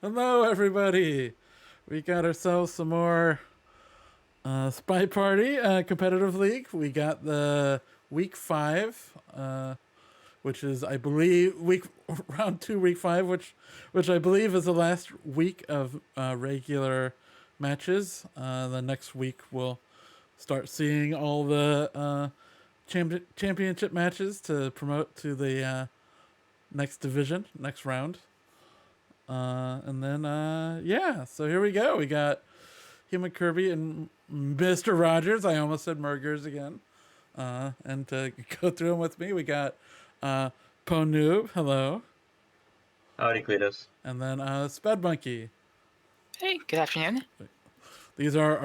Hello, everybody. We got ourselves some more SpyParty competitive league. We got the week 5, which is, I believe, week round 2, week 5, which I believe is the last week of regular matches. The next week we'll start seeing all the championship matches to promote to the next division, next round. And then, yeah, so here we go. We got Humankirby and Mr. Rogers. I almost said Mrrgs again. And to go through them with me, we got Po Noob. Hello. Howdy, Cletus. And then Sped Monkey. Hey, good afternoon. These are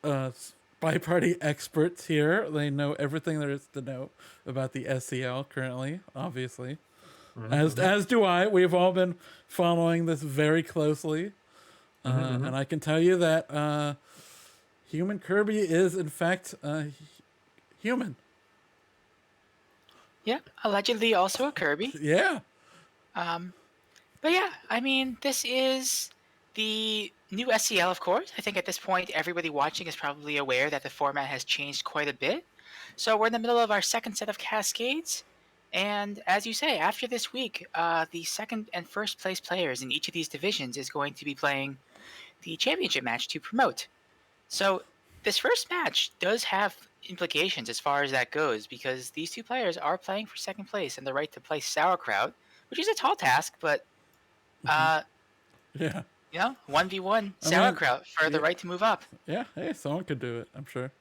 our Spy Party experts here. They know everything there is to know about the SCL currently, obviously. As do I. We've all been following this very closely. And I can tell you that Humankirby is, in fact, human. Yeah, allegedly also a Kirby. Yeah. But yeah, I mean, this is the new SCL, of course. I think at this point, everybody watching is probably aware that the format has changed quite a bit. So we're in the middle of our second set of Cascades. And as you say, after this week, the second and first place players in each of these divisions is going to be playing the championship match to promote. So this first match does have implications as far as that goes, because these two players are playing for second place and the right to play Sauerkraut, which is a tall task, but Yeah. 1v1 I mean, Sauerkraut for the yeah. right to move up. Yeah. Hey, someone could do it, I'm sure.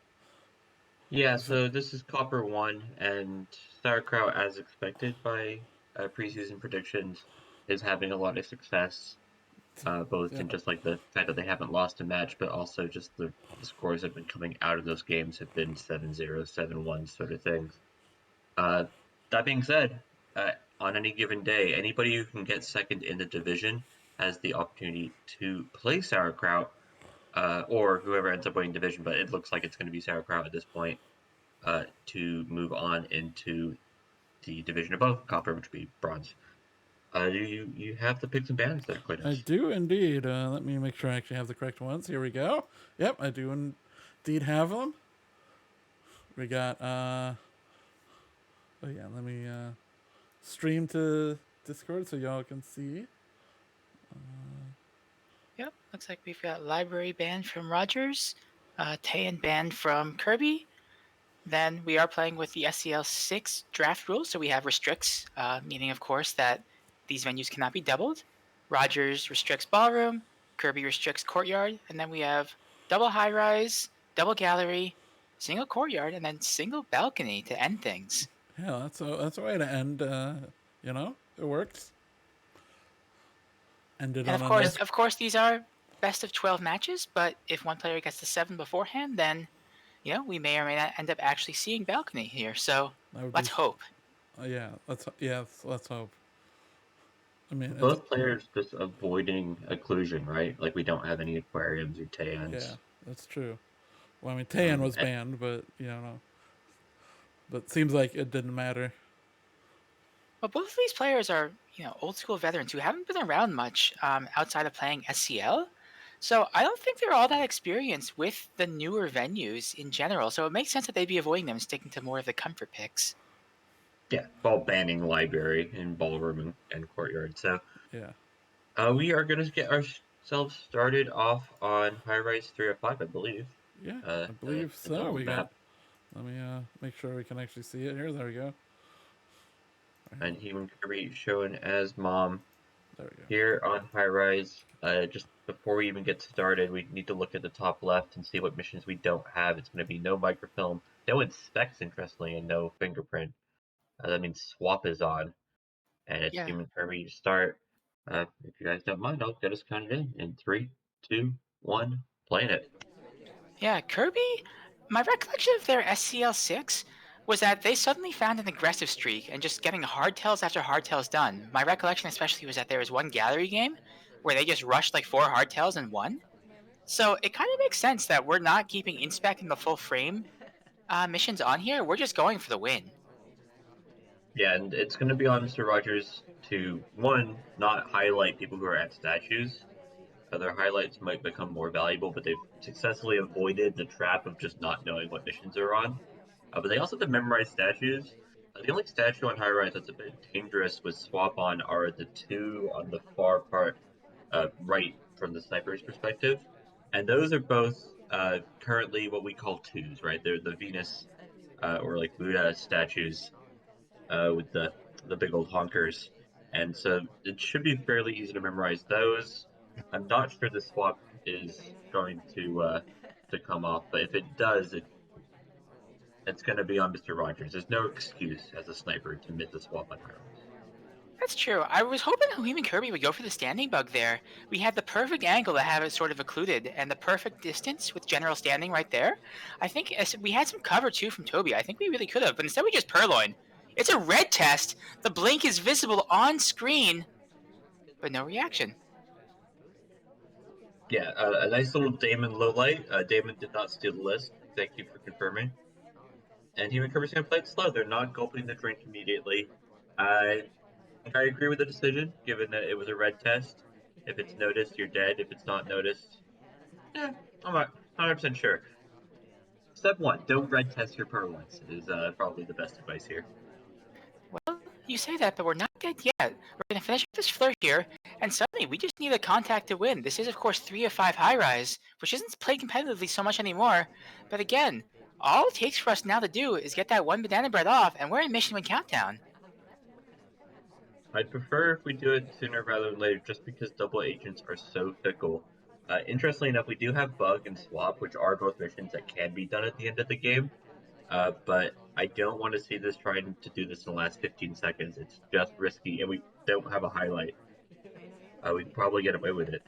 Yeah, so this is Copper 1, and Sauerkraut, as expected by preseason predictions, is having a lot of success, both in just like the fact that they haven't lost a match, but also just the scores that have been coming out of those games have been 7-0, 7-1 sort of things. That being said, on any given day, anybody who can get second in the division has the opportunity to play Sauerkraut, or whoever ends up winning division, but it looks like it's going to be Sauerkraut at this point, to move on into the division above Copper, which would be Bronze. You have the picks and bans there, I Cletus. do indeed. Let me make sure I actually have the correct ones. Here we go. Yep, I do indeed have them. We got, oh yeah, let me stream to Discord so y'all can see. Yep, looks like we've got Library banned from Rogers, Tayan banned from Kirby. Then we are playing with the SCL 6 draft rules, so we have restricts, meaning, of course, that these venues cannot be doubled. Rogers restricts ballroom, Kirby restricts courtyard, and then we have double high rise, double gallery, single courtyard, and then single balcony to end things. Yeah, that's a way to end. It works. Ended And on a nice. of course, these are best of 12 matches, but if one player gets to 7 beforehand, then we may or may not end up actually seeing balcony here. So let's hope. Yeah, let's hope. I mean, Both players just avoiding occlusion, right? Like we don't have any aquariums or Tayans. Yeah, that's true. Well, I mean, Tayan was banned, but but seems like it didn't matter. But both of these players are, old school veterans who haven't been around much outside of playing SCL. So I don't think they're all that experienced with the newer venues in general. So it makes sense that they'd be avoiding them and sticking to more of the comfort picks. Yeah, while banning library and ballroom and courtyard. So Yeah. we are going to get ourselves started off on High Rise 305, I believe. Yeah, I believe so. We got. Let me make sure we can actually see it here. There we go. And Humankirby shown as mom. There we go. Here on High Rise, just before we even get started, we need to look at the top left and see what missions we don't have. It's going to be no microfilm, no inspects, interestingly, and no fingerprint. That means swap is on, and it's Humankirby to start. If you guys don't mind, I'll get us counted in 3, 2, 1, playing it. Yeah, Kirby, my recollection of their SCL 6 was that they suddenly found an aggressive streak and just getting hardtails after hardtails done. My recollection especially was that there was one gallery game where they just rushed like 4 hardtails and won. So it kind of makes sense that we're not keeping inspect in the full frame missions on here. We're just going for the win. Yeah, and it's going to be on Mr. Rogers' to, one, not highlight people who are at statues. Their highlights might become more valuable, but they've successfully avoided the trap of just not knowing what missions are on. But they also have to memorize statues. The only statue on high rise that's a bit dangerous with swap on are the two on the far part right from the sniper's perspective. And those are both currently what we call twos, right? They're the Venus or like Buddha statues with the big old honkers. And so it should be fairly easy to memorize those. I'm not sure the swap is going to come off, but if it does, it's going to be on Mr. Rogers. There's no excuse as a sniper to miss a swap on high rise. That's true. I was hoping that Humankirby would go for the standing bug there. We had the perfect angle to have it sort of occluded, and the perfect distance with general standing right there. I think we had some cover too from Toby. I think we really could have, but instead we just purloin. It's a red test. The blink is visible on screen, but no reaction. Yeah, a nice little Damon low light. Damon did not steal the list. Thank you for confirming. And Humankirby's going to play it slow. They're not gulping the drink immediately. I agree with the decision, given that it was a red test. If it's noticed, you're dead. If it's not noticed, I'm not 100% sure. Step one, don't red test your purloins is probably the best advice here. Well, you say that, but we're not dead yet. We're going to finish this flirt here, and suddenly we just need a contact to win. This is, of course, 3 of 5 high rise, which isn't played competitively so much anymore. But again, all it takes for us now to do is get that one banana bread off, and we're in mission win countdown. I'd prefer if we do it sooner rather than later, just because double agents are so fickle. Interestingly enough, we do have bug and swap, which are both missions that can be done at the end of the game. But I don't want to see this trying to do this in the last 15 seconds. It's just risky, and we don't have a highlight. We'd probably get away with it.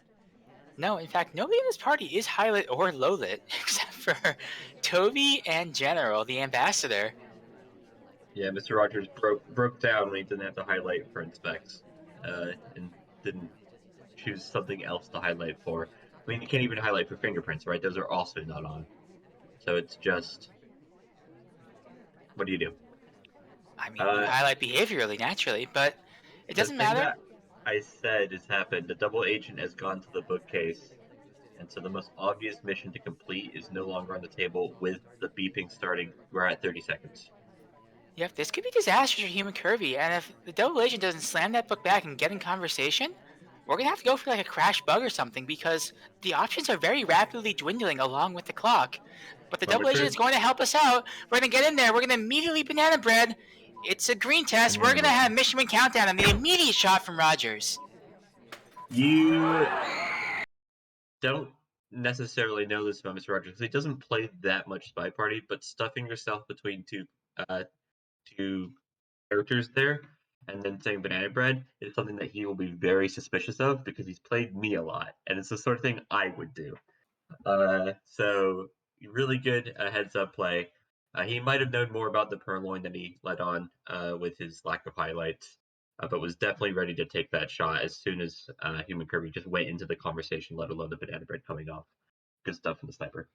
No, in fact, nobody in this party is high lit or low lit, except for Toby and General, the ambassador. Yeah, Mr. Rogers broke down when he didn't have to highlight for inspects, and didn't choose something else to highlight for. I mean, you can't even highlight for fingerprints, right? Those are also not on. So it's just, what do you do? I mean, you highlight behaviorally, naturally, but it doesn't matter. The thing that I said has happened. The double agent has gone to the bookcase, and so the most obvious mission to complete is no longer on the table with the beeping starting. We're at 30 seconds. Yep, this could be disastrous for Humankirby, and if the double agent doesn't slam that book back and get in conversation, we're gonna have to go for like a crash bug or something because the options are very rapidly dwindling along with the clock. But the double agent is going to help us out. We're gonna get in there. We're gonna immediately banana bread. It's a green test. We're gonna have mission win countdown and the immediate shot from Rogers. You don't necessarily know this about Mr. Rogers because he doesn't play that much SpyParty, but stuffing yourself between two characters there and then saying banana bread is something that he will be very suspicious of because he's played me a lot, and it's the sort of thing I would do. So really good heads up play. He might have known more about the purloin than he let on with his lack of highlights, but was definitely ready to take that shot as soon as Humankirby just went into the conversation, let alone the banana bread coming off. Good stuff from the sniper.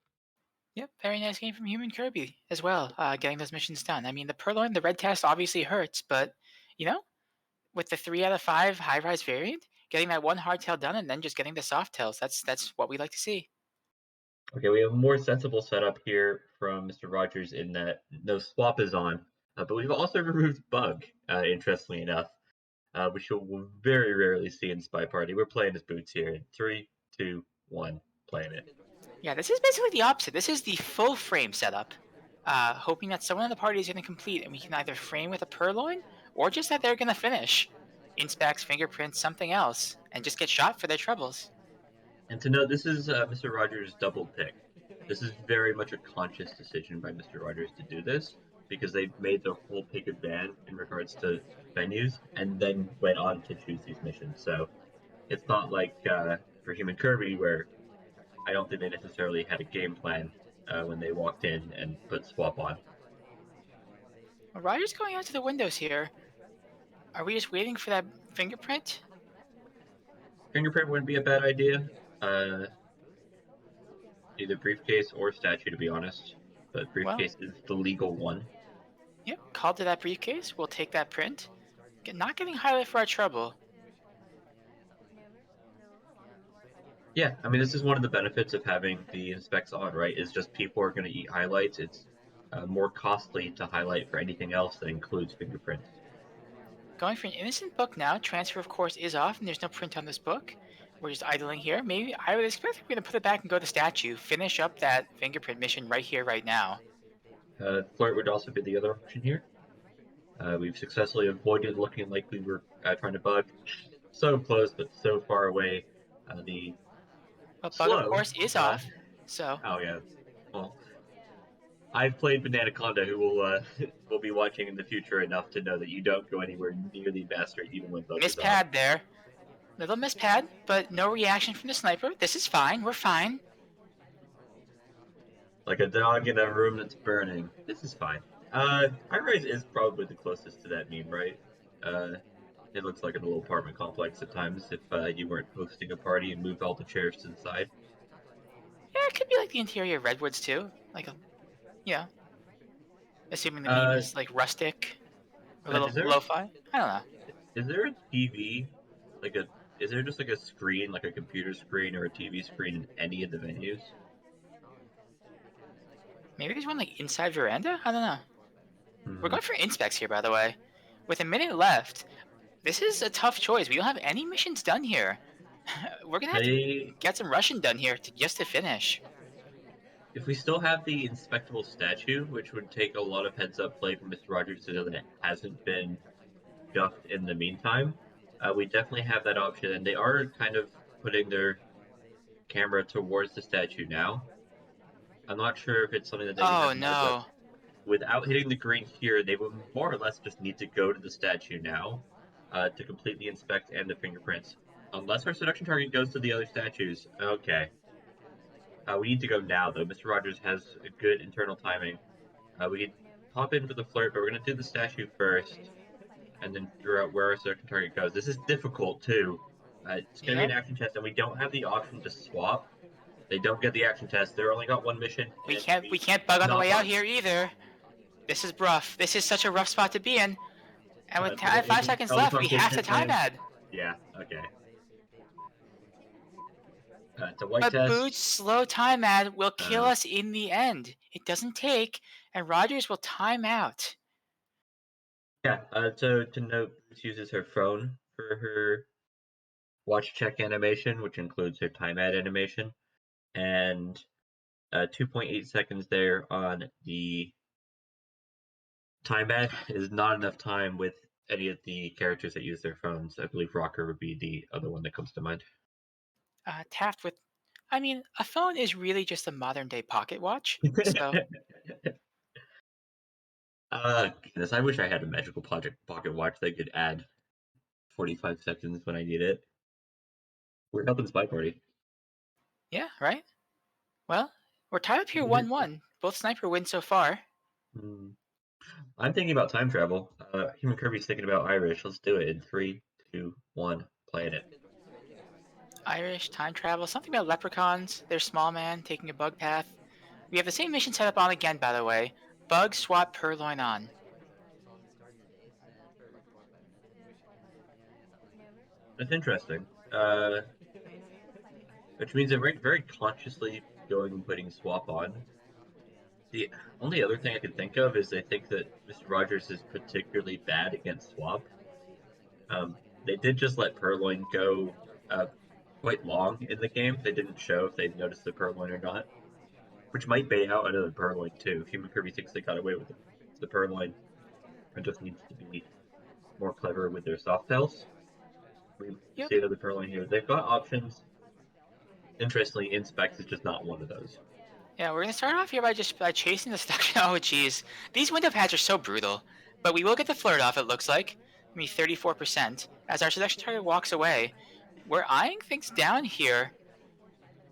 Yep, very nice game from Humankirby as well, getting those missions done. I mean, the purloin, the red test obviously hurts, but, you know, with the 3 out of 5 high-rise variant, getting that one hardtail done and then just getting the soft tails, that's what we like to see. Okay, we have a more sensible setup here from Mr. Rogers in that no swap is on, but we've also removed bug, interestingly enough, which you'll very rarely see in SpyParty. We're playing as boots here in 3, 2, 1, playing it. Yeah, this is basically the opposite. This is the full frame setup, hoping that someone in the party is going to complete and we can either frame with a purloin or just that they're going to finish. Inspects, fingerprints, something else, and just get shot for their troubles. And to note, this is Mr. Rogers' double pick. This is very much a conscious decision by Mr. Rogers to do this because they made their whole pick of ban in regards to venues and then went on to choose these missions. So it's not like for Humankirby where I don't think they necessarily had a game plan when they walked in and put swap on. Well, Ryder's going out to the windows here. Are we just waiting for that fingerprint? Fingerprint wouldn't be a bad idea. Either briefcase or statue, to be honest. But briefcase is the legal one. Yep, call to that briefcase. We'll take that print. not getting highlighted for our trouble. Yeah, I mean, this is one of the benefits of having the inspects on, right? Is just people are going to eat highlights. It's more costly to highlight for anything else that includes fingerprints. Going for an innocent book now. Transfer, of course, is off, and there's no print on this book. We're just idling here. Maybe I would expect we're going to put it back and go to the statue. Finish up that fingerprint mission right here, right now. Flirt would also be the other option here. We've successfully avoided looking like we were trying to bug. So close, but so far away. The But bug, of slow. course, is off. So Oh yeah. Well, I've played Bananaconda, who will will be watching in the future enough to know that you don't go anywhere near the master even when bug miss is off. pad there. Little miss pad, but no reaction from the sniper. This is fine. We're fine. Like a dog in a room that's burning. This is fine. High-rise is probably the closest to that meme, right? It looks like an old apartment complex at times if you weren't hosting a party and moved all the chairs to the side. Yeah, it could be like the interior of Redwoods too. Like a, yeah. Assuming the meme is like rustic, a little Is there lo-fi. I don't know. is there a TV like a is there just like a screen, like a computer screen or a TV screen in any of the venues? Maybe there's one like inside veranda. I don't know. We're going for inspects here, by the way. With a minute left, this is a tough choice. We don't have any missions done here. We're gonna have to get some Russian done here just to finish. If we still have the inspectable statue, which would take a lot of heads-up play from Mr. Rogers to know that it hasn't been ducked in the meantime, we definitely have that option. And they are kind of putting their camera towards the statue now. I'm not sure if it's something that they would have more, but without hitting the green here, they would more or less just need to go to the statue now to complete the inspect and the fingerprints. Unless our seduction target goes to the other statues. Okay. We need to go now, though. Mr. Rogers has a good internal timing. We could hop in for the flirt, but we're going to do the statue first, and then figure out where our seduction target goes. This is difficult, too. It's going to be an action test, and we don't have the option to swap. They don't get the action test. They're only got one mission. We can't bug on the way out here either. This is rough. This is such a rough spot to be in. And with 5 seconds left, we have to time ad. Yeah, okay. It's a white but test. Boots' slow time ad will kill us in the end. It doesn't take, and Rogers will time out. Yeah, to note, Boots uses her phone for her watch check animation, which includes her time ad animation, and 2.8 seconds there on the time ad is not enough time with any of the characters that use their phones. I believe Rocker would be the other one that comes to mind. Taft with, I mean, a phone is really just a modern day pocket watch. So. Goodness, I wish I had a magical pocket watch that could add 45 seconds when I need it. We're helping SpyParty. Yeah, right? Well, we're tied up here 1-1. Both sniper wins so far. I'm thinking about time travel. Humankirby's thinking about Irish. Let's do it in 3, 2, 1. Playing it. Irish, time travel, something about leprechauns. They're small man, taking a bug path. We have the same mission set up on again, by the way. Bug swap purloin on. That's interesting. Which means they're very consciously going and putting swap on. The only other thing I can think of is they think that Mr. Rogers is particularly bad against swap. They did just let purloin go quite long in the game. They didn't show if they noticed the purloin or not, which might bait out another purloin too. Humankirby thinks they got away with the purloin and just needs to be more clever with their soft tails. We see another purloin here. They've got options. Interestingly, Inspect is just not one of those. Yeah, we're gonna start off here by chasing the seduction. Oh, jeez, these window pads are so brutal. But we will get the flirt off. It looks like, 34%. As our seduction target walks away, we're eyeing things down here.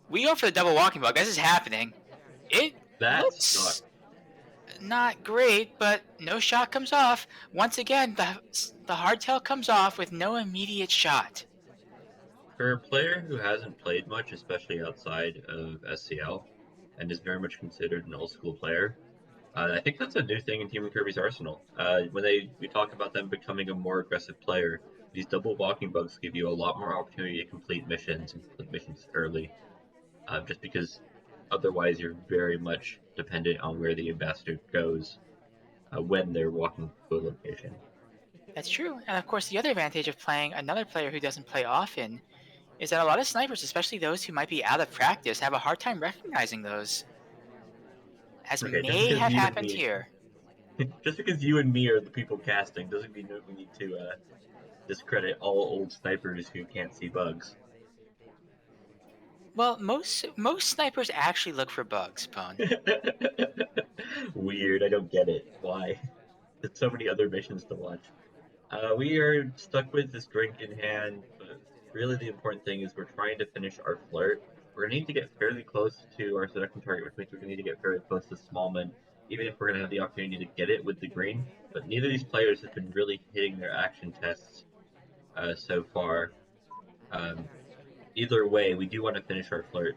We go for the double walking bug. This is happening. It looks not great, but no shot comes off. Once again, the hardtail comes off with no immediate shot. For a player who hasn't played much, especially outside of SCL, and is very much considered an old school player, I think that's a new thing in Humankirby's arsenal. When we talk about them becoming a more aggressive player, these double walking bugs give you a lot more opportunity to complete missions and complete missions early. Just because otherwise you're very much dependent on where the ambassador goes when they're walking to a location. That's true. And of course, the other advantage of playing another player who doesn't play often is that a lot of snipers, especially those who might be out of practice, have a hard time recognizing those, as Okay, just may because have you and happened me, here. just because you and me are the people casting, doesn't mean that we need to discredit all old snipers who can't see bugs. Well, most snipers actually look for bugs, Pone. Weird, I don't get it. Why? There's so many other missions to watch. We are stuck with this drink in hand, but really the important thing is we're trying to finish our flirt. We're going to need to get fairly close to our seduction target, which means we're going to need to get fairly close to Smallman, even if we're going to have the opportunity to get it with the green. But neither of these players have been really hitting their action tests so far. Um, Either way, we do want to finish our flirt.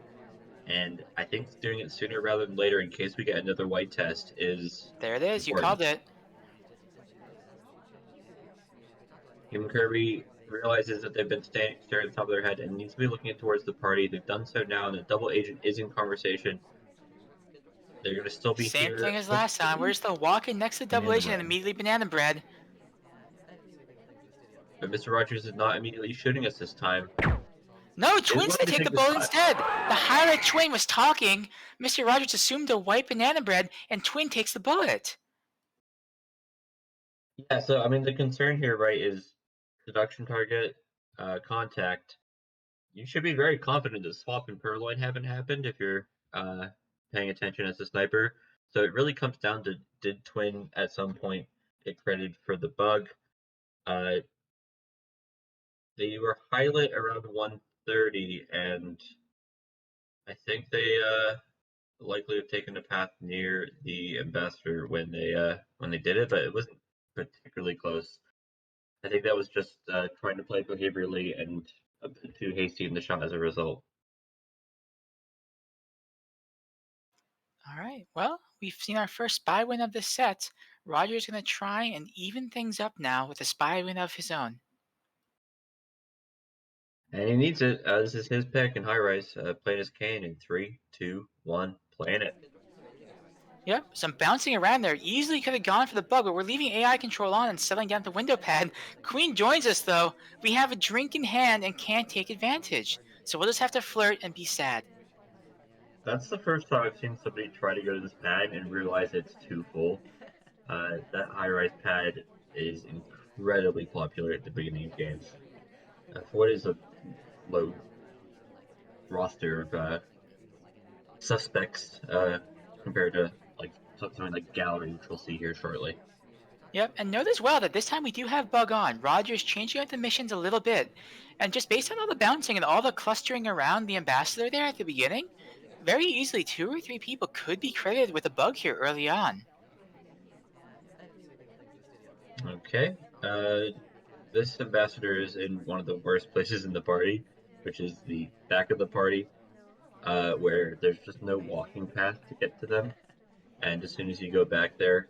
And I think doing it sooner rather than later in case we get another white test is There it is. You important. called it. Humankirby realizes that they've been staring at the top of their head and needs to be looking towards the party. They've done so now, and the double agent is in conversation. They're going to still be Same here. thing as last time. We're just walking next to double Banana agent and bread. immediately banana bread. But Mr. Rogers is not immediately shooting us this time. No, He's Twin's willing gonna to take the the bullet shot. instead. The highlight Twin was talking. Mr. Rogers assumed a white banana bread, and Twin takes the bullet. Yeah, so I mean the concern here, right, is seduction target, contact. You should be very confident that swap and purloin haven't happened if you're paying attention as a sniper. So it really comes down to did Twin at some point get credited for the bug? Uh, they were highlight around 130, and I think they likely have taken a path near the ambassador when they did it, but it wasn't particularly close. I think that was just trying to play behaviorally and a bit too hasty in the shot as a result. All right. Well, we've seen our first spy win of this set. Roger's gonna try and even things up now with a spy win of his own. And he needs it. This is his pick in high rise. Playing his Kane in 3, 2, 1, playing it. Yep, some bouncing around there. Easily could have gone for the bug, but we're leaving AI control on and settling down the window pad. Queen joins us though. We have a drink in hand and can't take advantage. So we'll just have to flirt and be sad. That's the first time I've seen somebody try to go to this pad and realize it's too full. That high rise pad is incredibly popular at the beginning of games. For what is a low roster of suspects compared to like something like Gallery, which we'll see here shortly. Yep, and note as well that this time we do have bug on. Roger's changing up the missions a little bit. And just based on all the bouncing and all the clustering around the ambassador there at the beginning, very easily 2 or 3 people could be credited with a bug here early on. Okay. This ambassador is in one of the worst places in the party, which is the back of the party, where there's just no walking path to get to them. And as soon as you go back there,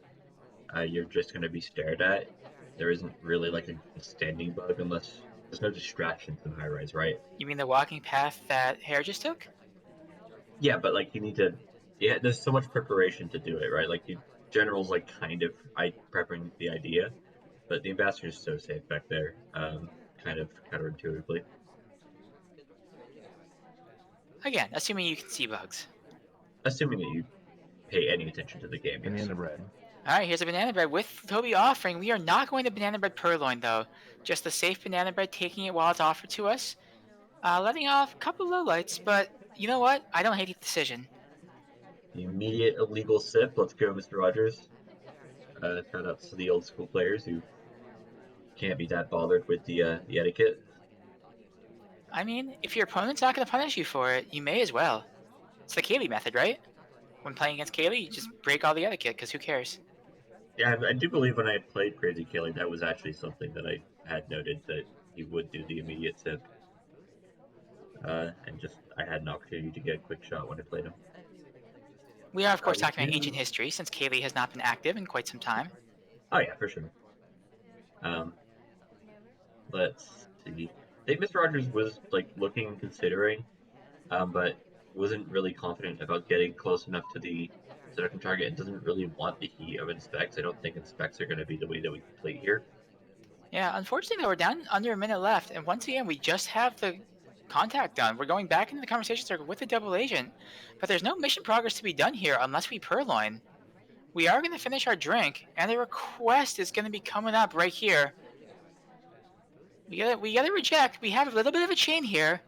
you're just going to be stared at. There isn't really like a standing bug unless there's no distractions in high rise, right? You mean the walking path that Hare just took? Yeah, but like you need to. Yeah, there's so much preparation to do it, right? Like you generals like kind of prepping the idea, but the ambassador is so safe back there, kind of counterintuitively. Again, assuming you can see bugs. Assuming that you pay any attention to the game, yes. Banana bread. All right, here's a banana bread with Toby offering. We are not going to banana bread purloin though. Just the safe banana bread, taking it while it's offered to us. Letting off a couple lowlights, but you know what? I don't hate the decision. The immediate illegal sip. Let's go, Mr. Rogers. Shout outs to the old school players who can't be that bothered with the etiquette. I mean, if your opponent's not going to punish you for it, you may as well. It's the Kaylee method, right? When playing against Kaylee, you just break all the etiquette, because who cares? Yeah, I do believe when I played Crazy Killing, that was actually something that I had noted that he would do the immediate sip. And just I had an opportunity to get a quick shot when I played him. We are, of course, We talking about ancient do. history, since Kaylee has not been active in quite some time. Oh yeah, for sure. Let's see. I think Mr. Rogers was like looking and considering, but wasn't really confident about getting close enough to the seduction target and doesn't really want the heat of inspects. I don't think inspects are going to be the way that we complete here. Yeah, unfortunately, though, we're down under a minute left, and once again, we just have the contact done. We're going back into the conversation circle with the double agent, but there's no mission progress to be done here unless we purloin. We are going to finish our drink, and the request is going to be coming up right here. We gotta reject. We have a little bit of a chain here,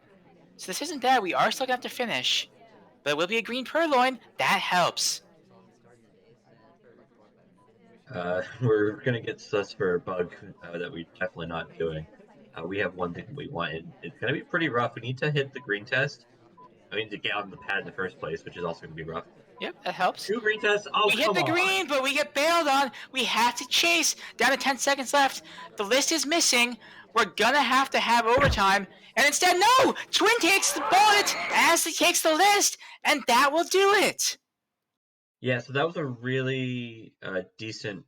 so this isn't bad. We are still going to have to finish, but it will be a green purloin. That helps. We're going to get sus for a bug that we're definitely not doing. We have one thing we want, and it's going to be pretty rough. We need to hit the green test. I mean, to get on the pad in the first place, which is also going to be rough. Yep, that helps. 2 green tests? Oh, We hit come the on. green, but we get bailed on. We have to chase. Down to 10 seconds left. The list is missing. We're gonna have to have overtime. And instead, no! Twin takes the bullet as he takes the list, and that will do it. Yeah, so that was a really decent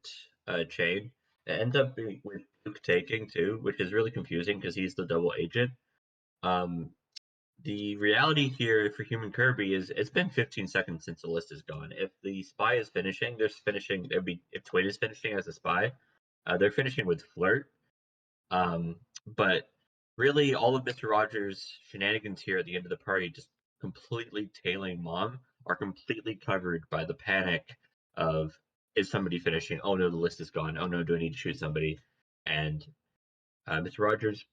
chain. It ends up being with Duke taking too, which is really confusing because he's the double agent. The reality here for Humankirby is it's been 15 seconds since the list is gone. If the spy is finishing, they're finishing. It'd be if Twin is finishing as a spy, they're finishing with flirt. But really, all of Mr. Rogers' shenanigans here at the end of the party, just completely tailing Mom, are completely covered by the panic of is somebody finishing? Oh no, the list is gone. Oh no, do I need to shoot somebody? And Mr. Rogers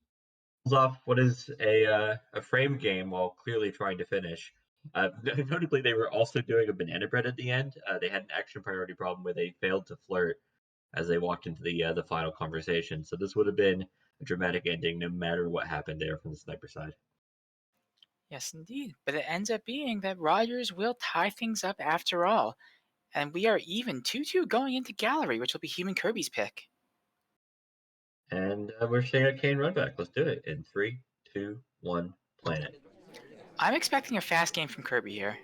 pulls off what is a frame game while clearly trying to finish. Notably, they were also doing a banana bread at the end. They had an action priority problem where they failed to flirt as they walked into the final conversation. So this would have been a dramatic ending, no matter what happened there from the sniper side. Yes, indeed. But it ends up being that Rogers will tie things up after all. And we are even 2-2 going into gallery, which will be Humankirby's pick. And we're seeing a Kane run back. Let's do it in 3, 2, 1. Planet. I'm expecting a fast game from Kirby here.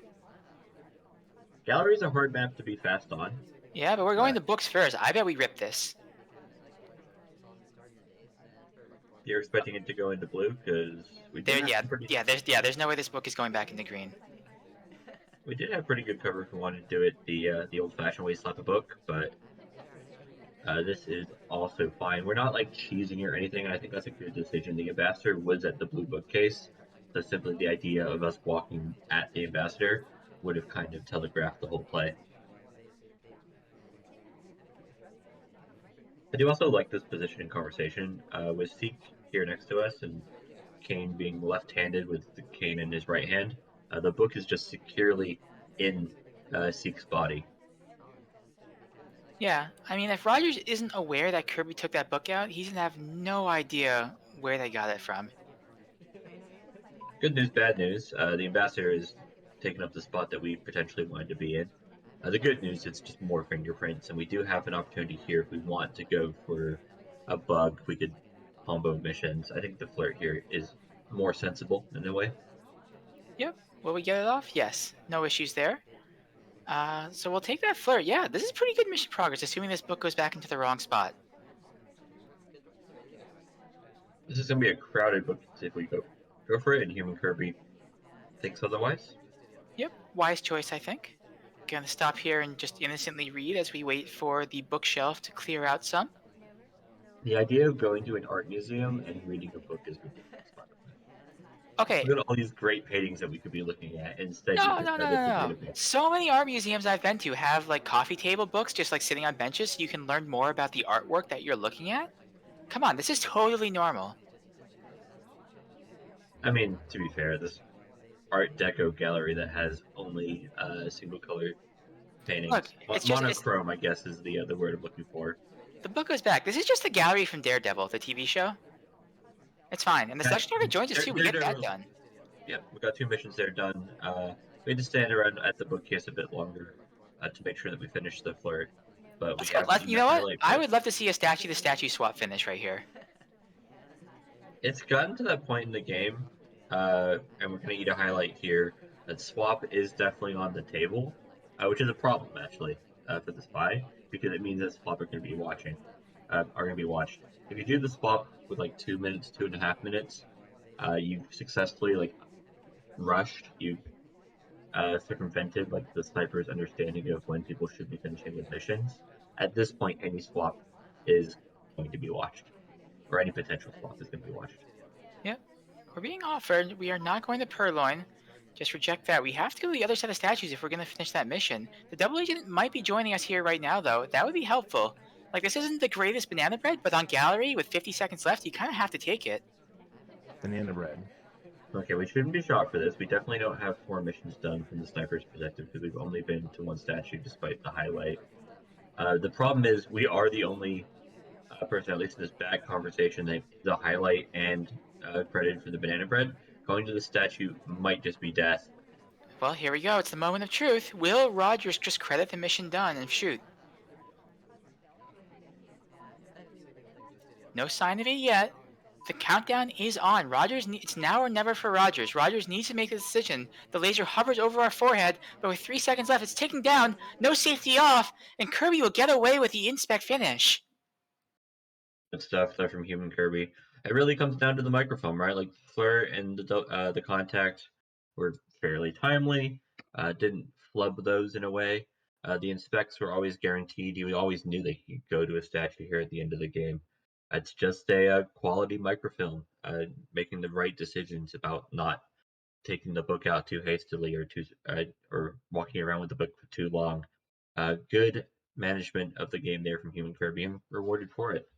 Gallery's a hard map to be fast on. Yeah, but we're going to books first. I bet we rip this. You're expecting it to go into blue because we did there's no way this book is going back into green. We did have pretty good cover if we wanted to do it the old-fashioned way, slap a book, but this is also fine. We're not like cheesing or anything, and I think that's a good decision. The ambassador was at the blue bookcase, so simply the idea of us walking at the ambassador would have kind of telegraphed the whole play. I do also like this position in conversation with Seek here next to us and Kane being left-handed with the Kane in his right hand. The book is just securely in Seek's body. Yeah, I mean, if Rogers isn't aware that Kirby took that book out, he's gonna have no idea where they got it from. Good news, bad news. The ambassador is taking up the spot that we potentially wanted to be in. The good news, it's just more fingerprints, and we do have an opportunity here if we want to go for a bug. We could combo missions. I think the flirt here is more sensible in a way. Yep. Will we get it off? Yes. No issues there. So we'll take that flirt. Yeah, this is pretty good mission progress, assuming this book goes back into the wrong spot. This is going to be a crowded book if we go for it, and Humankirby thinks otherwise. Yep. Wise choice, I think. Gonna stop here and just innocently read as we wait for the bookshelf to clear out some. The idea of going to an art museum and reading a book is ridiculous, by the way. Okay. Look at all these great paintings that we could be looking at. Instead, No. So many art museums I've been to have like coffee table books just like sitting on benches so you can learn more about the artwork that you're looking at. Come on, this is totally normal. I mean, to be fair, this Art Deco gallery that has only single color paintings. Look, monochrome, I guess, is the word I'm looking for. The book goes back. This is just the gallery from Daredevil, the TV show. It's fine. And the selection target joins us too. We get that done. Yeah, we got 2 missions there done. We had to stand around at the bookcase a bit longer to make sure that we finish the flirt. But you know what? I would love to see a statue swap finish right here. It's gotten to that point in the game, and we're going to eat a highlight here, that swap is definitely on the table. which is a problem actually for the spy, because it means that swap are going to be watching, are going to be watched. If you do the swap with like 2 minutes, 2.5 minutes, you've successfully like rushed, you've circumvented like the sniper's understanding of when people should be finishing with missions. At this point, any swap is going to be watched, or any potential swap is going to be watched. Yep. We're being offered. We are not going to Purloin. Just reject that. We have to go to the other set of statues if we're going to finish that mission. The double agent might be joining us here right now, though. That would be helpful. Like, this isn't the greatest banana bread, but on gallery with 50 seconds left, you kind of have to take it. Banana bread. Okay, we shouldn't be shocked for this. We definitely don't have 4 missions done from the sniper's perspective because we've only been to 1 statue despite the highlight. The problem is we are the only person, at least in this bad conversation, that the highlight and credited for the banana bread. Going to the statue might just be death. Well, here we go. It's the moment of truth. Will Rogers just credit the mission done and shoot? No sign of it yet. The countdown is on. It's now or never for Rogers. Rogers needs to make a decision. The laser hovers over our forehead, but with 3 seconds left, it's ticking down. No safety off, and Kirby will get away with the inspect finish. Good stuff there from Humankirby. It really comes down to the microphone, right? Like Fleur and the contact were fairly timely. Didn't flub those in a way. The inspects were always guaranteed. You always knew that you could go to a statue here at the end of the game. It's just a quality microfilm, making the right decisions about not taking the book out too hastily or walking around with the book for too long. Good management of the game there from Humankirby, and rewarded for it.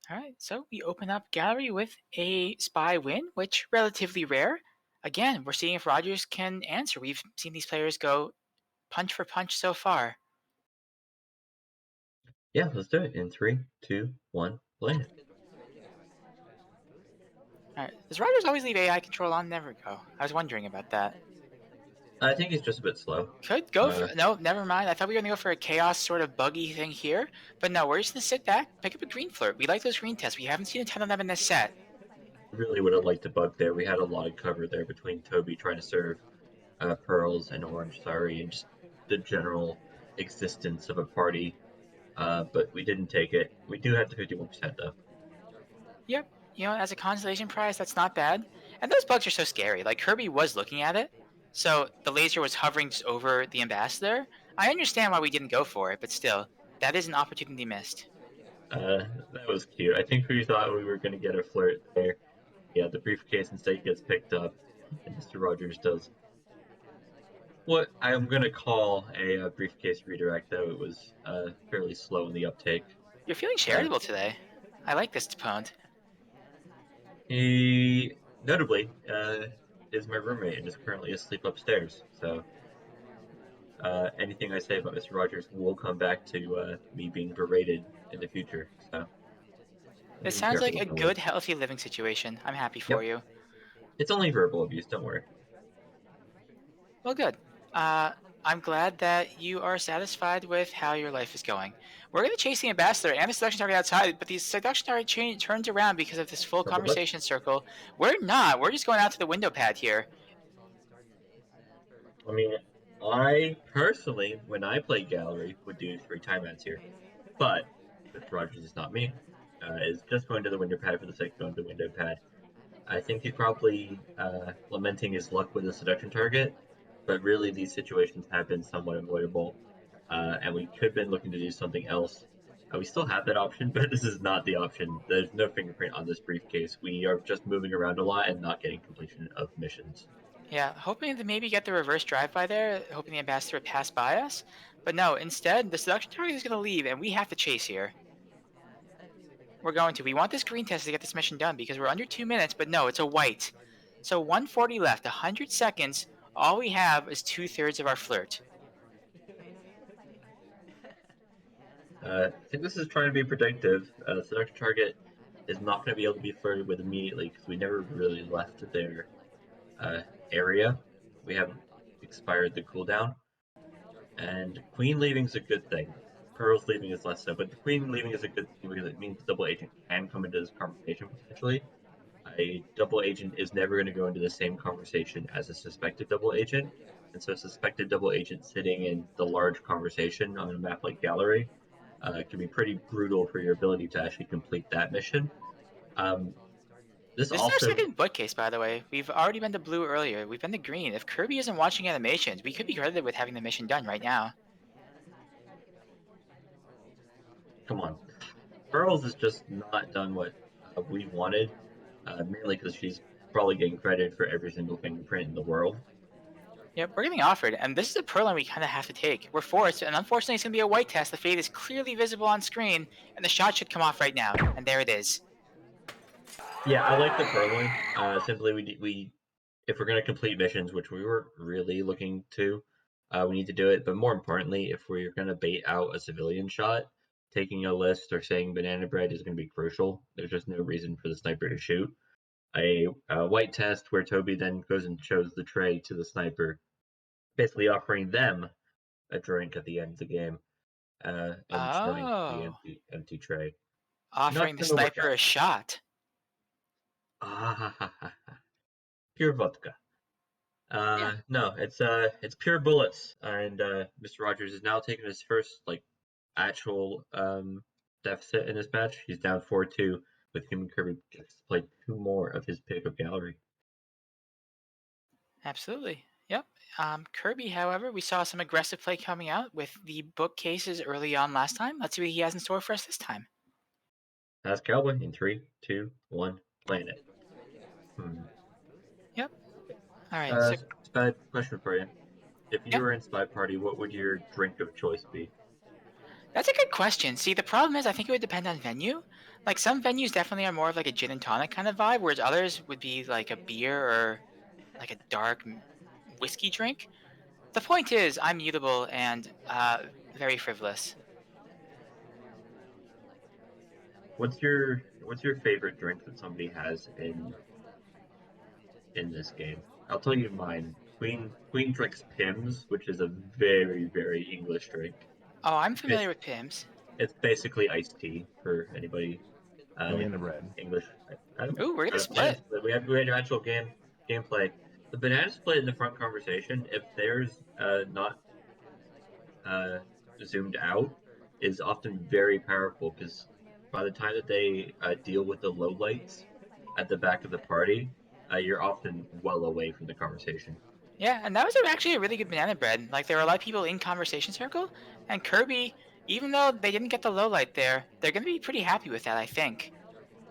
All right, so we open up gallery with a spy win, which relatively rare. Again, we're seeing if Rogers can answer. We've seen these players go punch for punch so far. Yeah, let's do it in 3, 2, 1, play it. All right, does Rogers always leave AI control on? Never go. I was wondering about that. I think he's just a bit slow. Could go for no, never mind. I thought we were gonna go for a chaos sort of buggy thing here, but no, we're just gonna sit back, pick up a green flirt. We like those green tests. We haven't seen a ton of them in this set. Really would have liked to bug there. We had a lot of cover there between Toby trying to serve pearls and orange, and just the general existence of a party. But we didn't take it. We do have the 51% though. Yep, as a consolation prize, that's not bad. And those bugs are so scary. Like Kirby was looking at it, so the laser was hovering just over the ambassador. I understand why we didn't go for it, but still, that is an opportunity missed. That was cute. I think we thought we were going to get a flirt there. Yeah, the briefcase instead gets picked up, and Mr. Rogers does what I'm going to call a briefcase redirect, though it was fairly slow in the uptake. You're feeling charitable today. I like this opponent. He, notably, is my roommate and is currently asleep upstairs, so anything I say about Mr. Rogers will come back to me being berated in the future, so... This sounds like a good, healthy living situation. I'm happy for you. It's only verbal abuse, don't worry. Well, good. I'm glad that you are satisfied with how your life is going. We're going to chase the ambassador and the seduction target outside, but the seduction target turns around because of this full conversation circle. We're not. We're just going out to the window pad here. I mean, I personally, when I play gallery, would do 3 timeouts here. But Mr. Rogers is not me. Is just going to the window pad for the sake of going to the window pad. I think he's probably lamenting his luck with the seduction target, but really these situations have been somewhat avoidable, and we could have been looking to do something else. We still have that option, but this is not the option. There's no fingerprint on this briefcase. We are just moving around a lot and not getting completion of missions. Yeah, hoping to maybe get the reverse drive-by there, hoping the ambassador would pass by us. But no, instead, the seduction target is going to leave, and we have to chase here. We're going to. We want this green test to get this mission done because we're under 2 minutes, but no, it's a white. So 140 left, 100 seconds. All we have is 2/3 of our flirt. I think this is trying to be predictive. Seduction target is not going to be able to be flirted with immediately because we never really left their area. We haven't expired the cooldown. And Queen leaving is a good thing. Pearl's leaving is less so, but the Queen leaving is a good thing because it means the double agent can come into this conversation potentially. A double agent is never going to go into the same conversation as a suspected double agent. and so a suspected double agent sitting in the large conversation on a map like Gallery can be pretty brutal for your ability to actually complete that mission. This This is our also, second bookcase, by the way. We've already been to blue earlier. We've been to green. If Kirby isn't watching animations, we could be credited with having the mission done right now. come on, Pearls has just not done what we wanted, mainly because she's probably getting credit for every single fingerprint in the world. Yep, we're getting offered, and this is a pearl line we kind of have to take. We're forced, and unfortunately it's going to be a white test. The fade is clearly visible on screen, and the shot should come off right now. And there it is. Yeah, I like the Purloin. Simply, we if we're going to complete missions, which we were really looking to, we need to do it. But more importantly, if we're going to bait out a civilian shot, taking a list or saying banana bread is going to be crucial. There's just no reason for the sniper to shoot. A white test where Toby then goes and shows the tray to the sniper, basically offering them a drink at the end of the game, and showing the Oh, empty tray. offering Not the going to work sniper out. a shot. Pure vodka. Yeah. No, it's pure bullets, and Mr. Rogers is now taking his first actual deficit in this match. He's down 4-2 with Humankirby gets to play 2 more of his pick of Gallery. Absolutely. Yep. Kirby, however, we saw some aggressive play coming out with the bookcases early on last time. Let's see what he has in store for us this time. That's Cowboy in 3, 2, 1, playing it. Yep. All right. So, Spad, question for you. If you yep. were in SpyParty, what would your drink of choice be? That's a good question. See, the problem is I think it would depend on venue. Like some venues definitely are more of like a gin and tonic kind of vibe, whereas others would be like a beer or like a dark whiskey drink. The point is, I'm mutable and very frivolous. What's your favorite drink that somebody has in this game? I'll tell you mine. Queen drinks Pimm's, which is a very, very English drink. Oh, I'm familiar with Pimm's. It's basically iced tea for anybody Banana bread. English. Ooh, we're gonna split. We had actual gameplay. The banana split in the front conversation, if there's not zoomed out, is often very powerful because by the time that they deal with the lowlights at the back of the party, you're often well away from the conversation. Yeah, and that was actually a really good banana bread. Like there were a lot of people in conversation circle, and Kirby, even though they didn't get the low light there, they're gonna be pretty happy with that, I think.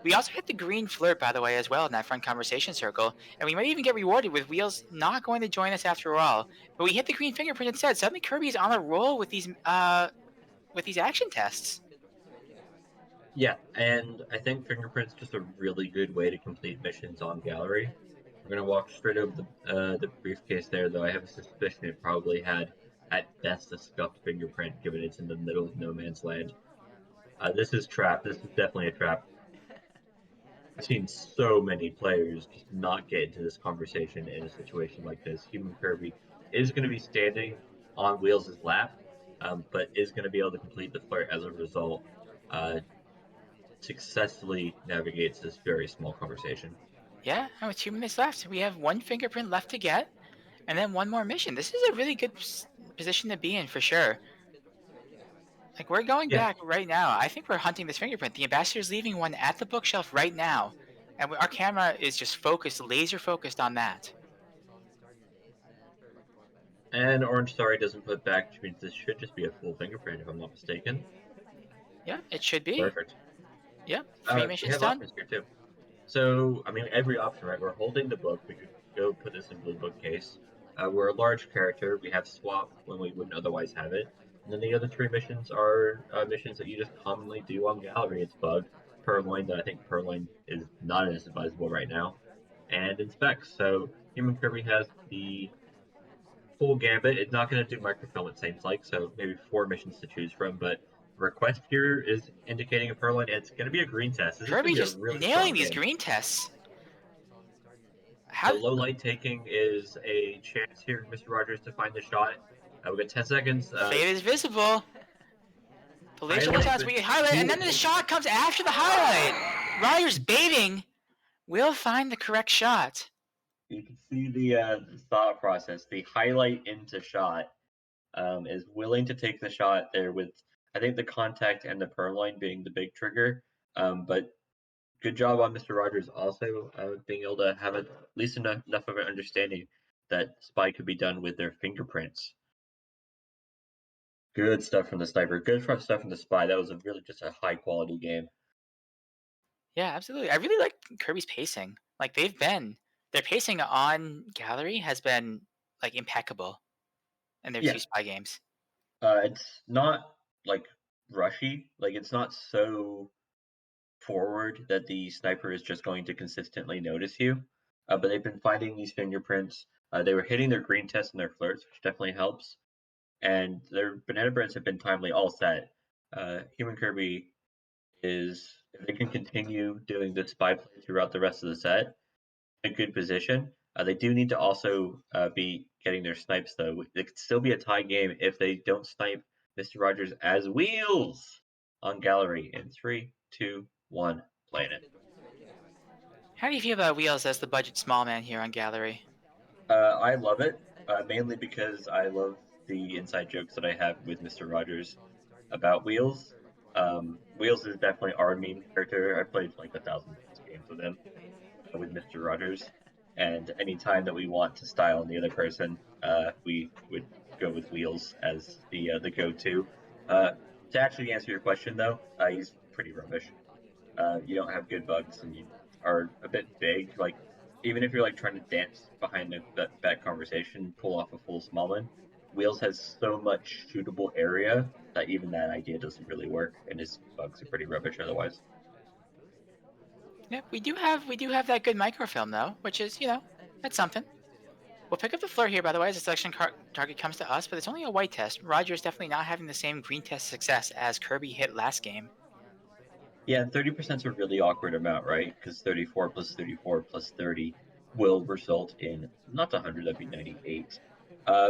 We also hit the green flirt, by the way, as well in that front conversation circle, and we might even get rewarded with Wheels not going to join us after all. But we hit the green fingerprint instead. Suddenly, Kirby's on a roll with these action tests. Yeah, and I think Fingerprint's just a really good way to complete missions on Gallery. We're gonna walk straight over the briefcase there, though I have a suspicion it probably had at best a scuffed fingerprint, given it's in the middle of no man's land. This is trap. This is definitely a trap. I've seen so many players just not get into this conversation in a situation like this. Humankirby is going to be standing on Wheels' lap, but is going to be able to complete the flirt as a result. Successfully navigates this very small conversation. Yeah, and with 2 minutes left, we have 1 fingerprint left to get, and then 1 more mission. This is a really good position to be in for sure. Like we're going back right now. I think we're hunting this fingerprint. The ambassador's leaving one at the bookshelf right now, and our camera is just focused, laser focused on that. And Orange Starry doesn't put back, which means this should just be a full fingerprint, if I'm not mistaken. Yeah, it should be. Perfect. Yep, 3 missions we have done. options here too. So, I mean, every option, right? We're holding the book. We could go put this in blue bookcase. We're a large character. We have swap when we wouldn't otherwise have it. And then the other 3 missions are missions that you just commonly do on Gallery. It's Bug, Purloin, that I think Purloin is not as advisable right now, and Inspect. So Humankirby has the full gambit. It's not going to do microfilm, it seems like, so maybe 4 missions to choose from, but request here is indicating a Purloin, and it's going to be a green test. This Kirby is just really nailing these game. green tests. The low light taking is a chance here for Mr. Rogers to find the shot. We got 10 seconds. Fade is visible. The laser highlight, shots we get highlight, and then the shot comes after the highlight. Rogers baiting. Will find the correct shot. You can see the thought process. The highlight into shot is willing to take the shot there with, I think, the contact and the purloin being the big trigger. But good job on Mr. Rogers also being able to have at least enough of an understanding that spy could be done with their fingerprints. Good stuff from the sniper. Good stuff from the spy. That was really just a high quality game. Yeah, absolutely. I really like Kirby's pacing. Like their pacing on Gallery has been like impeccable in their Yeah, two spy games. it's not like rushy. Like it's not so forward that the sniper is just going to consistently notice you. But they've been finding these fingerprints. They were hitting their green tests and their flirts, which definitely helps. And their banana breads have been timely all set. Humankirby is, if they can continue doing the spy play throughout the rest of the set, in a good position. They do need to also be getting their snipes though. It could still be a tie game if they don't snipe Mr. Rogers as Wheels on Gallery in 3, 2, 1, playing it. How do you feel about Wheels as the budget small man here on Gallery? I love it, mainly because I love the inside jokes that I have with Mr. Rogers about Wheels. Wheels is definitely our meme character. I played like 1,000 plus games with him, with Mr. Rogers, and any time that we want to style on the other person, we would go with Wheels as the go-to. To actually answer your question, though, he's pretty rubbish. You don't have good bugs, and you are a bit vague. Like even if you're like trying to dance behind that conversation, pull off a full small one, Wheels has so much shootable area that even that idea doesn't really work, and his bugs are pretty rubbish otherwise. Yeah, we do have that good microfilm though, which is that's something. We'll pick up the flirt here, by the way, as the selection target comes to us, but it's only a white test. Roger is definitely not having the same green test success as Kirby hit last game. Yeah, 30% is a really awkward amount, right? Because 34 plus 34 plus 30 will result in not 100, that'd be 98.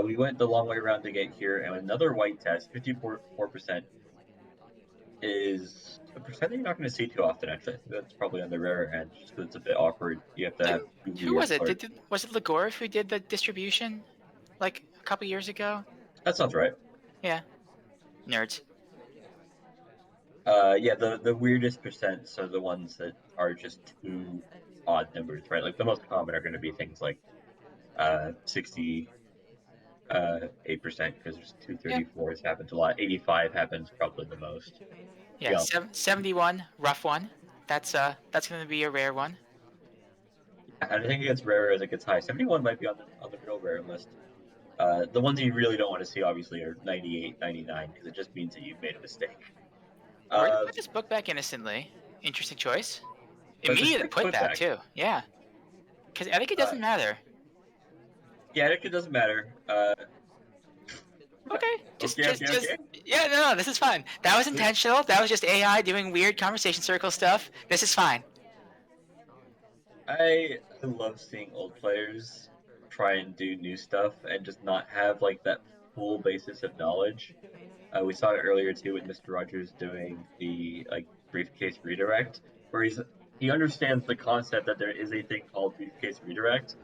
We went the long way around to get here, and another white test, 54% is a percent that you're not going to see too often, actually. I think that's probably on the rarer end, just because it's a bit awkward. You have to have Didn't two Who weird was it? parts. Was it Legorov who did the distribution like a couple years ago? That sounds right. Yeah, nerds. Yeah, the weirdest percents are the ones that are just two odd numbers, right? Like the most common are going to be things like 60 8% because there's two Yeah, 34s happens a lot. 85 happens probably the most. yeah. Yeah, 71, rough one. That's gonna be a rare one. and I think it gets rarer as it gets high. 71 might be on the real rare list. The ones you really don't want to see, obviously, are 98, 99, because it just means that you've made a mistake. We're gonna Uh, put this book back innocently. Interesting choice. but it's a Immediately sick put that putback. too. Yeah, because I think it Uh, doesn't matter. yeah, it doesn't matter. Okay, just Okay. yeah, no, this is fine. That was intentional. That was just AI doing weird conversation circle stuff. This is fine. I love seeing old players try and do new stuff and just not have like that full basis of knowledge. We saw it earlier too with Mr. Rogers doing the like briefcase redirect, where he understands the concept that there is a thing called briefcase redirect,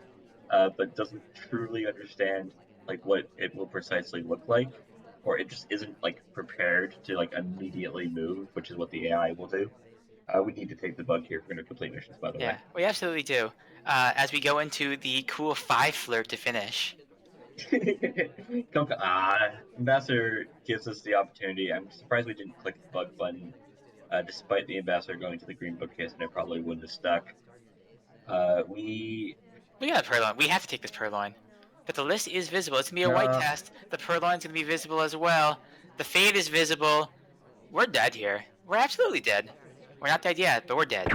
but doesn't truly understand like what it will precisely look like, or it just isn't like prepared to like immediately move, which is what the AI will do. We need to take the bug here if we're going to complete missions, by the way. Yeah, we absolutely do. As we go into the cool 5 flirt to finish. Ambassador gives us the opportunity. I'm surprised we didn't click the bug button, despite the ambassador going to the green bookcase, and it probably wouldn't have stuck. We We got a purloin. We have to take this purloin. But the list is visible. It's gonna be a white no, test. The purloin's gonna be visible as well. The fade is visible. We're dead here. We're absolutely dead. We're not dead yet, but we're dead.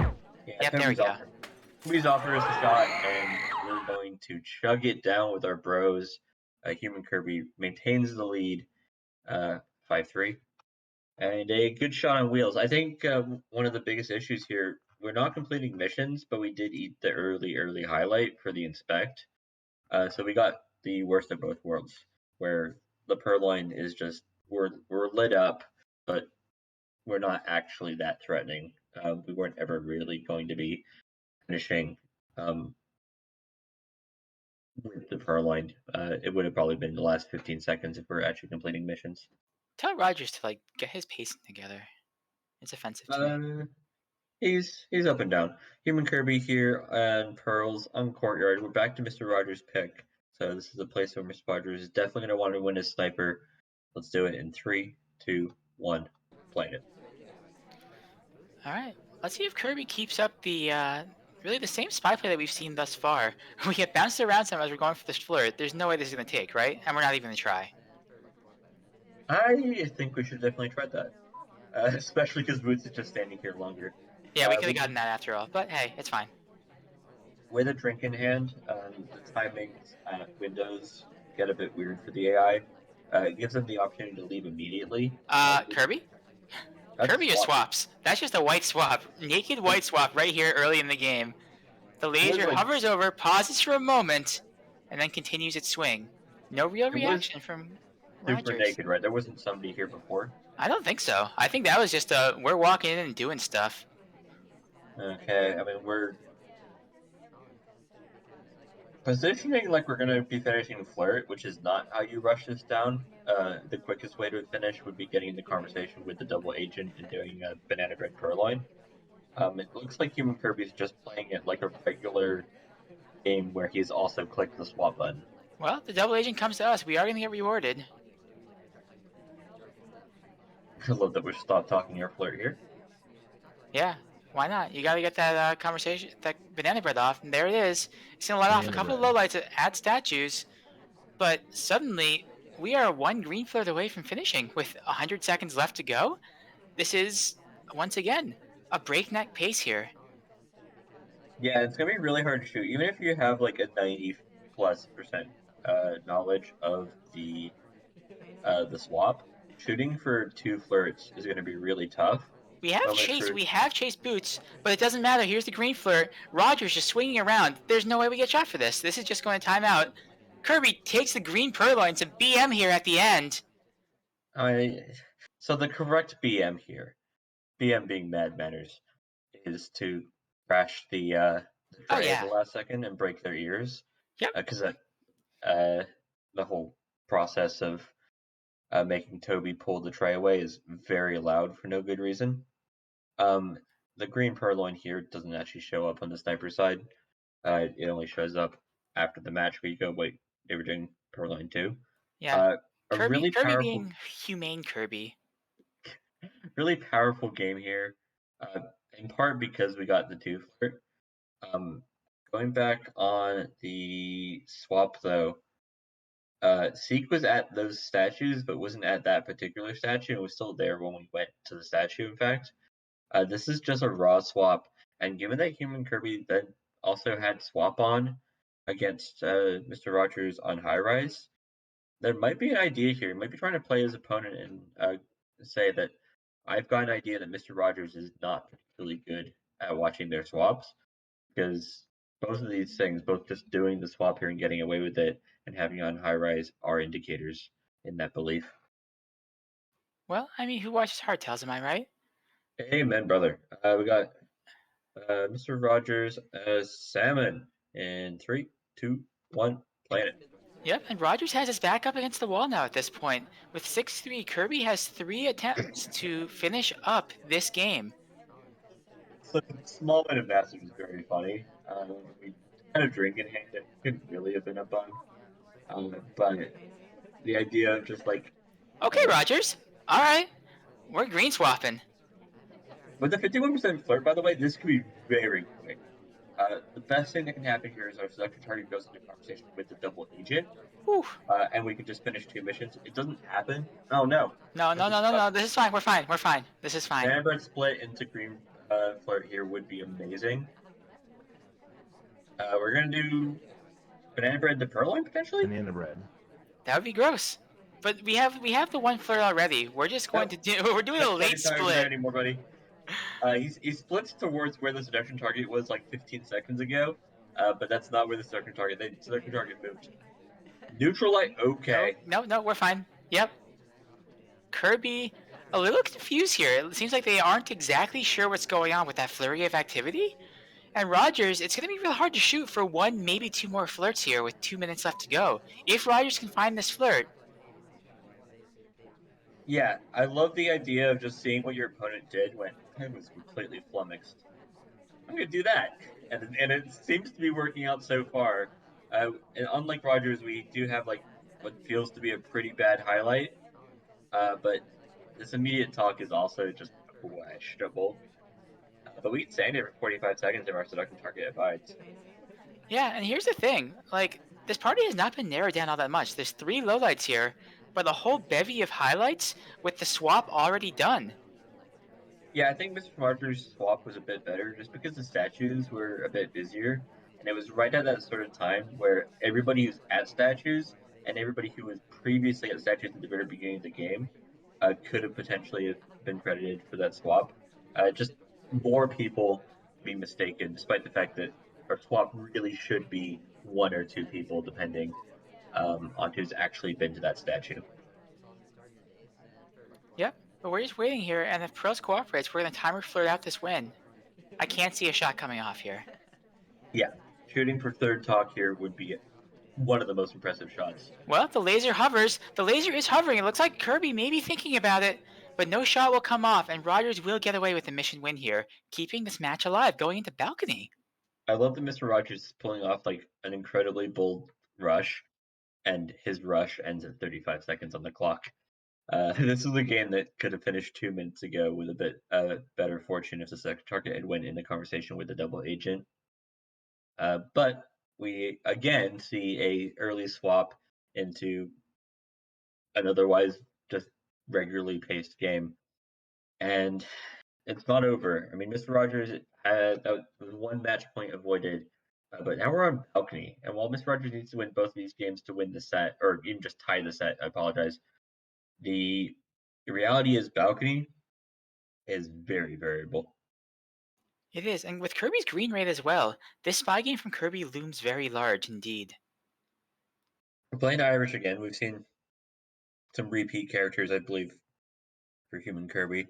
yeah, Yep, there we go. Kirby's offer us a shot, and we're going to chug it down with our bros. Humankirby maintains the lead, 5-3. And a good shot on wheels. I think one of the biggest issues here, we're not completing missions, but we did eat the early highlight for the inspect. So we got the worst of both worlds, where the purloin is just we're lit up, but we're not actually that threatening. We weren't ever really going to be finishing with the Purloin. It would have probably been the last 15 seconds if we're actually completing missions. Tell Rogers to like get his pacing together. It's offensive to me. He's up and down. Humankirby here and Pearls on Courtyard. We're back to Mr. Rogers' pick. So this is a place where Mr. Rogers is definitely going to want to win his sniper. Let's do it in 3, 2, 1. Playing it. All right, let's see if Kirby keeps up the really the same spy play that we've seen thus far. We get bounced around some as we're going for this flirt. There's no way this is gonna take, right? And we're not even gonna try. I think we should definitely try that. Especially because Boots is just standing here longer. Yeah, we could have gotten that after all, but hey, it's fine. With a drink in hand, the timings at windows get a bit weird for the AI. It gives them the opportunity to leave immediately. Kirby? That's Kirby just swaps. That's just a white swap. Naked white swap right here early in the game. The laser hovers over, pauses for a moment, and then continues its swing. No real reaction from Rogers. Super naked, right? There wasn't somebody here before. I don't think so. I think that was just we're walking in and doing stuff. Okay, I mean, we're positioning like we're going to be finishing Flirt, which is not how you rush this down. The quickest way to finish would be getting the conversation with the double agent and doing a banana bread purloin. It looks like Humankirby is just playing it like a regular game where he's also clicked the swap button. Well, the double agent comes to us. We are going to get rewarded. I love that we stopped talking your Flirt here. Yeah, why not? You got to get that conversation, that banana bread off, and there it is. It's going to let off a couple of lowlights to add statues, but suddenly we are one green flirt away from finishing with 100 seconds left to go. This is, once again, a breakneck pace here. Yeah, it's going to be really hard to shoot, even if you have like a 90+% knowledge of the swap. Shooting for 2 flirts is going to be really tough. We have Chase Boots, but it doesn't matter. Here's the green flirt. Rogers just swinging around. There's no way we get shot for this. This is just going to time out. Kirby takes the green purloin to BM here at the end. So the correct BM here, BM being Mad Manners, is to crash the tray at the last second and break their ears. Yep. Because the whole process of making Toby pull the tray away is very loud for no good reason. The green purloin here doesn't actually show up on the sniper side. It only shows up after the match where you go, wait, they were doing purloin too. Yeah. Kirby, really Kirby being humane Kirby. Really powerful game here, in part because we got the 2 flirt. Going back on the swap though, Seek was at those statues, but wasn't at that particular statue, and was still there when we went to the statue, in fact. This is just a raw swap, and given that Humankirby then also had swap on against Mr. Rogers on high rise, there might be an idea here. He might be trying to play his opponent and say that I've got an idea that Mr. Rogers is not particularly good at watching their swaps, because both of these things, both just doing the swap here and getting away with it and having on high rise, are indicators in that belief. Well, I mean, who watches hardtails, am I right? Amen, brother. We got Mr. Rogers as Salmon in 3, 2, 1, playing it. Yep, and Rogers has his back up against the wall now at this point. With 6-3, Kirby has 3 attempts to finish up this game. So small bit of massive is very funny. We had a drink in hand that couldn't really have been a bug. But the idea of just like... Okay, Rogers. All right. We're green swapping. With the 51% flirt, by the way, this could be very quick. The best thing that can happen here is our selector target goes into conversation with the double agent. And we can just finish 2 missions. It doesn't happen. Oh, no. No. This is fine. We're fine. This is fine. Banana bread split into green flirt here would be amazing. We're going to do banana bread to purloin, potentially? Banana bread. That would be gross. But we have the 1 flirt already. We're just going to do... We're doing a late split. Anymore, buddy. He splits towards where the seduction target was like 15 seconds ago, but that's not where the seduction target... The seduction target moved. Neutral light, okay. No, we're fine. Yep. Kirby, a little confused here. It seems like they aren't exactly sure what's going on with that flurry of activity. And Rogers, it's going to be real hard to shoot for one, maybe two more flirts here with 2 minutes left to go. If Rogers can find this flirt, Yeah, I love the idea of just seeing what your opponent did when I was completely flummoxed. I'm gonna do that, and it seems to be working out so far. And unlike Rogers, we do have like what feels to be a pretty bad highlight, but this immediate talk is also just questionable. But we can stand it for 45 seconds if our seduction target abides. yeah, and here's the thing, like, this party has not been narrowed down all that much. There's 3 lowlights here, but a whole bevy of highlights with the swap already done. Yeah, I think Mr. Rogers' swap was a bit better just because the statues were a bit busier, and it was right at that sort of time where everybody who's at statues and everybody who was previously at statues at the very beginning of the game could have potentially been credited for that swap. Just more people being mistaken, despite the fact that our swap really should be 1 or 2 people, depending on who's actually been to that statue. Yep, but we're just waiting here, and if Pros cooperates, we're going to timer flirt out this win. I can't see a shot coming off here. Yeah, shooting for third talk here would be one of the most impressive shots. Well, the laser hovers. The laser is hovering. It looks like Kirby may be thinking about it, but no shot will come off, and Rogers will get away with the mission win here, keeping this match alive going into balcony. I love that Mr. Rogers is pulling off like an incredibly bold rush, and his rush ends at 35 seconds on the clock. This is a game that could have finished 2 minutes ago with a bit better fortune if the second target had went in a conversation with the double agent. But we again see a early swap into an otherwise just regularly paced game, and it's not over. I mean, Mr. Rogers had that was one match point avoided, but now we're on balcony. And while Mr. Rogers needs to win both of these games to win the set, or even just tie the set, I apologize. The reality is balcony is very variable. It is, and with Kirby's green rate as well, this spy game from Kirby looms very large indeed. We're playing Irish again. We've seen some repeat characters, I believe, for Humankirby.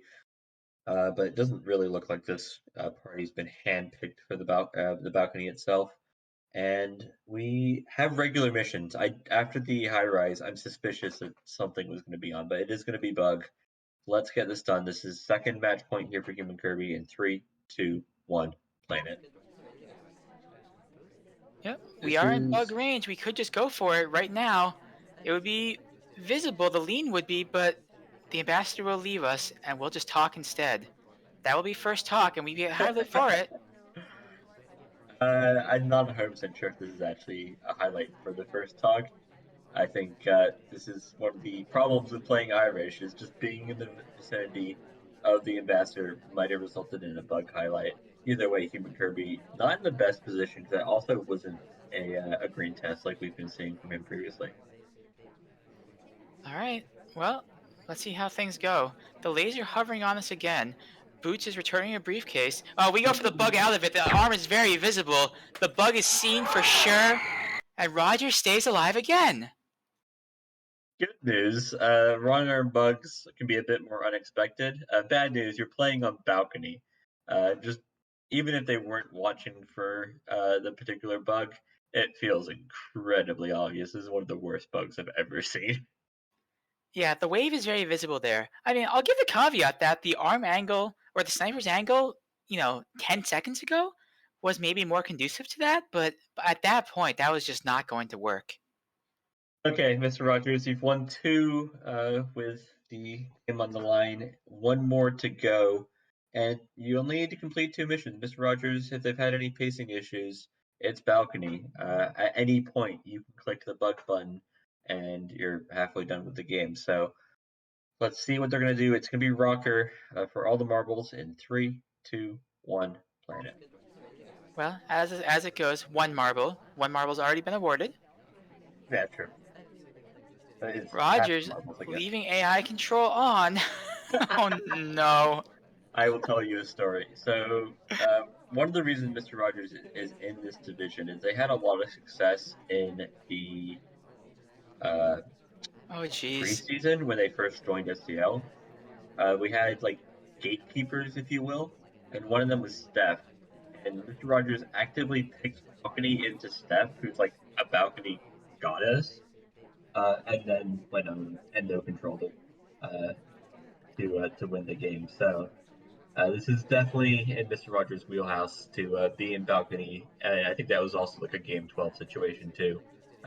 But it doesn't really look like this party's been handpicked for the balcony itself. And we have regular missions. After the high rise, I'm suspicious that something was going to be on, but it is going to be bug. Let's get this done. This is second match point here for Humankirby in 3, 2, 1, planet. Yep, This we are in bug is range. We could just go for it right now. It would be visible, the lean would be, but the ambassador will leave us, and we'll just talk instead. That will be first talk, and we get highlight for it. I'm not 100% sure if this is actually a highlight for the first talk. I think this is one of the problems with playing Irish is just being in the vicinity of the ambassador might have resulted in a bug highlight. Either way, Humankirby not in the best position because that also wasn't a green test like we've been seeing from him previously. All right, well, let's see how things go. The laser hovering on us again. Boots is returning a briefcase. Oh, we go for the bug out of it. The arm is very visible. The bug is seen for sure, and Roger stays alive again. Good news, wrong arm bugs can be a bit more unexpected. Bad news, you're playing on balcony. Just even if they weren't watching for the particular bug, it feels incredibly obvious. This is one of the worst bugs I've ever seen. Yeah, the wave is very visible there. I mean, I'll give the caveat that the arm angle or the sniper's angle, 10 seconds ago was maybe more conducive to that, but at that point, that was just not going to work. Okay, Mr. Rogers, you've won 2 with the game on the line. 1 more to go, and you only need to complete 2 missions. Mr. Rogers, if they've had any pacing issues, it's balcony. At any point, you can click the bug button, and you're halfway done with the game. So let's see what they're going to do. It's going to be Rocker for all the marbles in 3, 2, 1, planet. Well, as it goes, one marble. One marble's already been awarded. Yeah, true. It's Rogers marbles, I guess. leaving AI control on. Oh no. I will tell you a story. So, one of the reasons Mr. Rogers is in this division is they had a lot of success in the uh, Oh jeez. preseason when they first joined SCL. We had like gatekeepers, if you will, and one of them was Steph. and Mr. Rogers actively picked Balcony into Steph, who's like a balcony goddess, and then went on and no controlled it to win the game. So this is definitely in Mr. Rogers' wheelhouse to be in balcony, and I think that was also like a Game 12 situation too.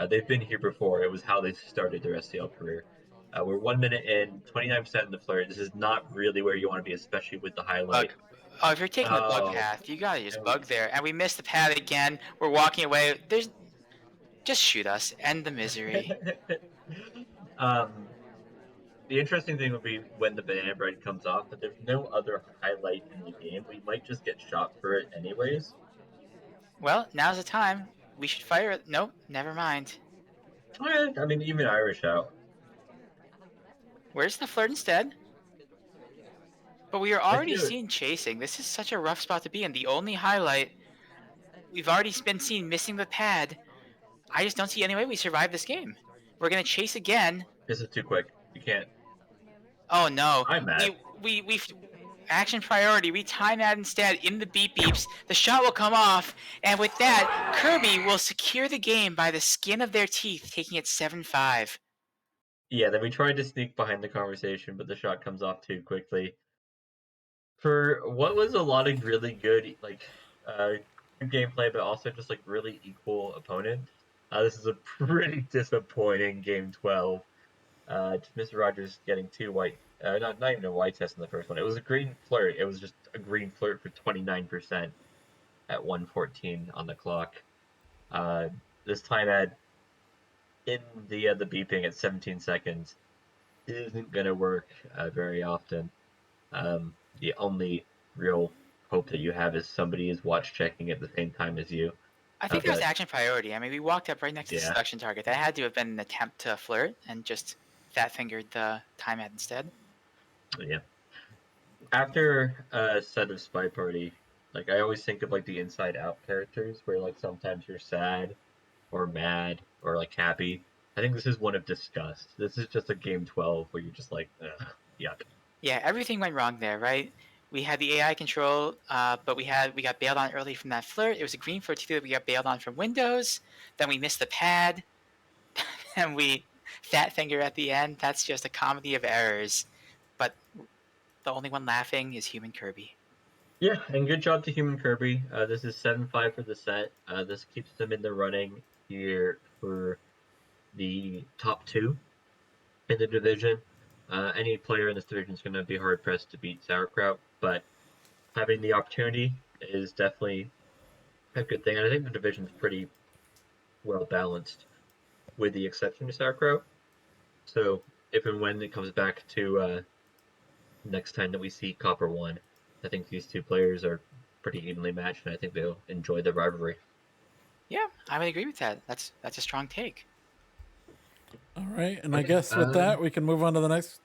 They've been here before. It was how they started their SCL career. We're 1 minute in, 29% in the flirt. This is not really where you want to be, especially with the Bug. highlight. Oh, if you're taking the bug Oh, path, you gotta just and bug there. And we missed the pad again. We're walking away. Just shoot us. End the misery. um, the interesting thing would be when the banana bread comes off, but there's no other highlight in the game. We might just get shot for it anyways. Well, now's the time. We should fire it. Nope, never mind. I mean, even Irish out. Where's the flirt instead? But we are I already do. seen chasing. This is such a rough spot to be in. The only highlight we've already been seen missing the pad. I just don't see any way we survive this game. We're gonna chase again. This is too quick. You can't. Oh no. I'm mad. We action priority. We time that instead in the beep beeps. The shot will come off, and with that, Kirby will secure the game by the skin of their teeth, taking it 7-5. Yeah, then we tried to sneak behind the conversation, but the shot comes off too quickly. For what was a lot of really good, good gameplay, but also just like really equal opponents. This is a pretty disappointing game 12. Just Mr. Rogers getting two white, not even a white test in the first one. It was a green flirt. It was just a green flirt for 29% at 1:14 on the clock. This time at in the beeping at 17 seconds isn't gonna work very often. The only real hope that you have is somebody is watch checking at the same time as you. I think that was but- action priority. I mean, we walked up right next to the Yeah. seduction target. That had to have been an attempt to flirt and just fat fingered the time ad instead. Yeah. After a set of SpyParty, like I always think of like the Inside Out characters, where like sometimes you're sad, or mad, or like happy. I think this is one of disgust. This is just a game 12 where you're just like, ugh, yuck. Yeah, everything went wrong there, right? We had the AI control, but we got bailed on early from that flirt. It was a green flirt too that we got bailed on from Windows. Then we missed the pad, and we fat finger at the end. That's just a comedy of errors. But the only one laughing is Humankirby. Yeah, and good job to Humankirby. This is 7-5 for the set. This keeps them in the running here for the top two in the division. Any player in this division is going to be hard pressed to beat Sauerkraut, but having the opportunity is definitely a good thing. And I think the division's pretty well balanced, with the exception of Sauerkraut. So if and when it comes back to next time that we see Copper 1, I think these two players are pretty evenly matched, and I think they'll enjoy the rivalry. Yeah, I would agree with that. That's a strong take. All right, and I Okay, guess with that we can move on to the next